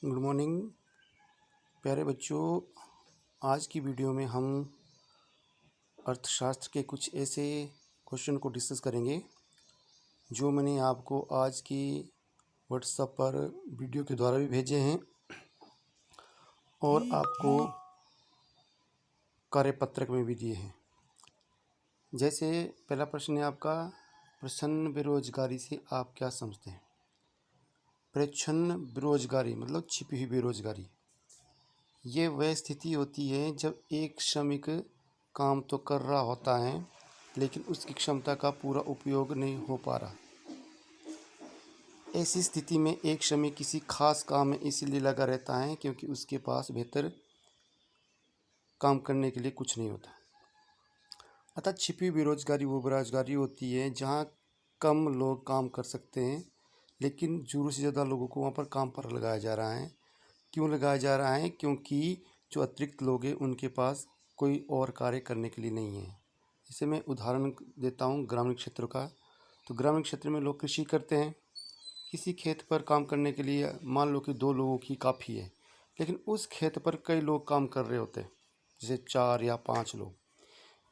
Good morning प्यारे बच्चों। आज की वीडियो में हम अर्थशास्त्र के कुछ ऐसे क्वेश्चन को डिस्कस करेंगे जो मैंने आपको आज की व्हाट्सएप पर वीडियो के द्वारा भी भेजे हैं और आपको कार्यपत्रक में भी दिए हैं। जैसे पहला प्रश्न है आपका, प्रच्छन्न बेरोजगारी से आप क्या समझते हैं? प्रच्छन्न बेरोजगारी मतलब छिपी हुई बेरोजगारी। ये वह स्थिति होती है जब एक श्रमिक काम तो कर रहा होता है लेकिन उसकी क्षमता का पूरा उपयोग नहीं हो पा रहा। ऐसी स्थिति में एक श्रमिक किसी खास काम में इसलिए लगा रहता है क्योंकि उसके पास बेहतर काम करने के लिए कुछ नहीं होता। अतः छिपी बेरोजगारी वो बेरोजगारी होती है जहाँ कम लोग काम कर सकते हैं लेकिन ज़रूरत से ज़्यादा लोगों को वहाँ पर काम पर लगाया जा रहा है। क्यों लगाया जा रहा है? क्योंकि जो अतिरिक्त लोग हैं उनके पास कोई और कार्य करने के लिए नहीं है। जैसे मैं उदाहरण देता हूँ ग्रामीण क्षेत्र का। तो ग्रामीण क्षेत्र में लोग कृषि करते हैं। किसी खेत पर काम करने के लिए मान लो कि 2 लोगों की काफ़ी है, लेकिन उस खेत पर कई लोग काम कर रहे होते हैं, जैसे 4 या 5 लोग।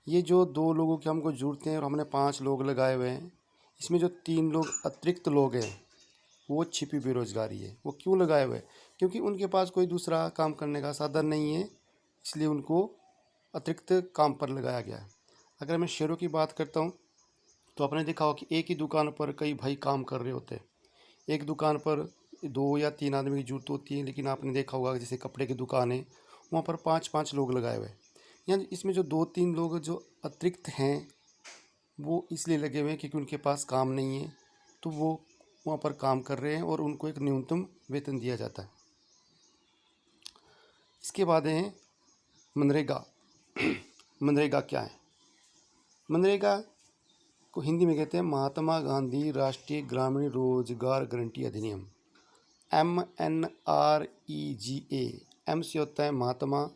ये जो 2 लोगों की हमको ज़रूरत है और हमने 5 लोग लगाए हुए हैं, इसमें जो 3 लोग अतिरिक्त लोग हैं वो छिपी बेरोजगारी है। वो क्यों लगाए हुए? क्योंकि उनके पास कोई दूसरा काम करने का साधन नहीं है, इसलिए उनको अतिरिक्त काम पर लगाया गया है। अगर मैं शहरों की बात करता हूँ तो आपने देखा हो कि एक ही दुकान पर कई भाई काम कर रहे होते हैं। एक दुकान पर 2 या 3 आदमी की ज़रूरत होती है, लेकिन आपने देखा होगा जैसे कपड़े की दुकान है वहाँ पर 5-5 लोग लगाए हुए हैं। यानी इसमें जो 2-3 लोग जो अतिरिक्त हैं वो इसलिए लगे हुए हैं क्योंकि उनके पास काम नहीं है, तो वो वहाँ पर काम कर रहे हैं और उनको एक न्यूनतम वेतन दिया जाता है। इसके बाद है मनरेगा। मनरेगा क्या है? मनरेगा को हिंदी में कहते हैं महात्मा गांधी राष्ट्रीय ग्रामीण रोजगार गारंटी अधिनियम। MNREGA। एम से होता है महात्मा,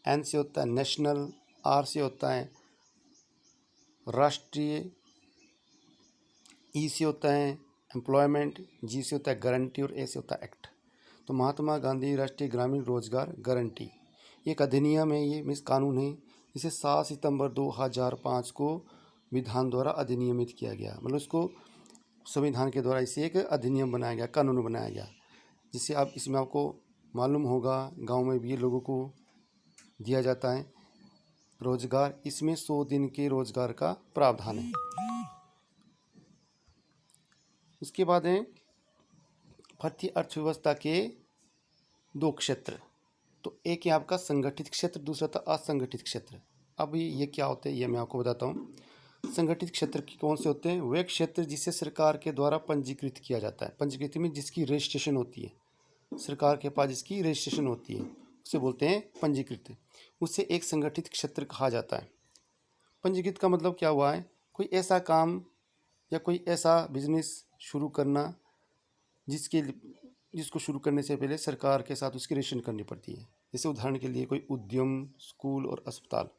एन से होता है नेशनल, आर से होता है राष्ट्रीय, ई से होता है एम्प्लॉयमेंट, जी से होता है गारंटी और ए से होता है एक्ट। तो महात्मा गांधी राष्ट्रीय ग्रामीण रोजगार गारंटी एक अधिनियम है, ये मीन्स कानून है। इसे 7 सितंबर 2005 को विधान द्वारा अधिनियमित किया गया। मतलब उसको संविधान के द्वारा इसे एक अधिनियम बनाया गया, कानून बनाया गया, जिससे आप इसमें आपको मालूम होगा गांव में भी लोगों को दिया जाता है रोजगार। इसमें 100 दिन के रोजगार का प्रावधान है। उसके बाद है भारतीय अर्थव्यवस्था के 2 क्षेत्र। तो एक है आपका संगठित क्षेत्र, दूसरा था असंगठित क्षेत्र। अब ये क्या होते हैं ये मैं आपको बताता हूँ। संगठित क्षेत्र कौन से होते हैं? वे क्षेत्र जिसे सरकार के द्वारा पंजीकृत किया जाता है। पंजीकृत में जिसकी रजिस्ट्रेशन होती है, सरकार के पास जिसकी रजिस्ट्रेशन होती है उसे बोलते हैं पंजीकृत। उसे एक संगठित क्षेत्र कहा जाता है। पंजीकृत का मतलब क्या हुआ है? कोई ऐसा काम या कोई ऐसा बिजनेस शुरू करना जिसको शुरू करने से पहले सरकार के साथ उसकी रजिस्ट्रेशन करनी पड़ती है। जैसे उदाहरण के लिए कोई उद्यम, स्कूल और अस्पताल।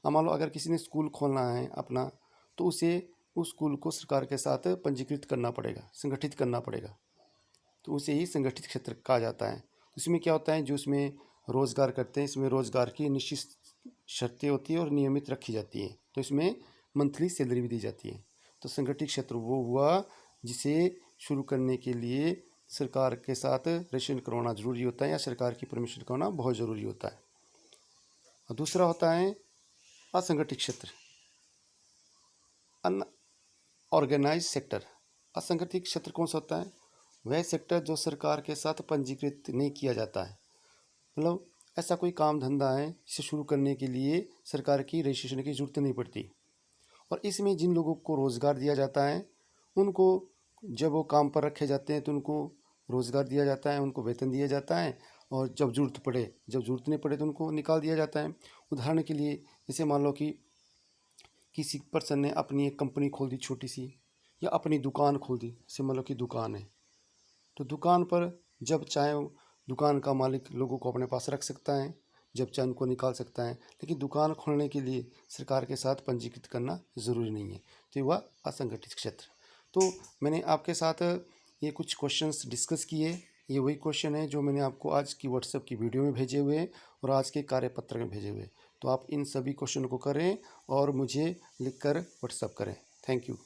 अब मान लो अगर किसी ने स्कूल खोलना है अपना, तो उसे उस स्कूल को सरकार के साथ पंजीकृत करना पड़ेगा, संगठित करना पड़ेगा। तो उसे ही संगठित क्षेत्र कहा जाता है। इसमें क्या होता है, जो इसमें रोज़गार करते हैं इसमें रोज़गार की निश्चित शर्तें होती है और नियमित रखी जाती है। तो इसमें मंथली सैलरी भी दी जाती है। तो संगठित क्षेत्र वो हुआ जिसे शुरू करने के लिए सरकार के साथ रजिस्ट्रेशन करवाना ज़रूरी होता है या सरकार की परमिशन करवाना बहुत ज़रूरी होता है। और दूसरा होता है असंगठित क्षेत्र, अनऑर्गेनाइज सेक्टर। असंगठित क्षेत्र कौन सा होता है? वह सेक्टर जो सरकार के साथ पंजीकृत नहीं किया जाता है। मतलब ऐसा कोई काम धंधा है जिसे शुरू करने के लिए सरकार की रजिस्ट्रेशन की ज़रूरत नहीं पड़ती। और इसमें जिन लोगों को रोज़गार दिया जाता है उनको जब वो काम पर रखे जाते हैं तो उनको रोज़गार दिया जाता है, उनको वेतन दिया जाता है। और जब ज़रूरत नहीं पड़े तो उनको निकाल दिया जाता है। उदाहरण के लिए जैसे मान लो कि किसी पर्सन ने अपनी एक कंपनी खोल दी छोटी सी, या अपनी दुकान खोल दी। जैसे मान लो कि दुकान है, तो दुकान पर जब चाहे दुकान का मालिक लोगों को अपने पास रख सकता है, जब चाहे उनको निकाल सकता है। लेकिन दुकान खोलने के लिए सरकार के साथ पंजीकृत करना ज़रूरी नहीं है। तो ये हुआ असंगठित क्षेत्र। तो मैंने आपके साथ ये कुछ क्वेश्चंस डिस्कस किए ये वही क्वेश्चन है जो मैंने आपको आज की व्हाट्सएप की वीडियो में भेजे हुए हैं और आज के कार्यपत्र में भेजे हुए हैं। तो आप इन सभी क्वेश्चन को करें और मुझे लिखकर व्हाट्सएप करें। Thank you.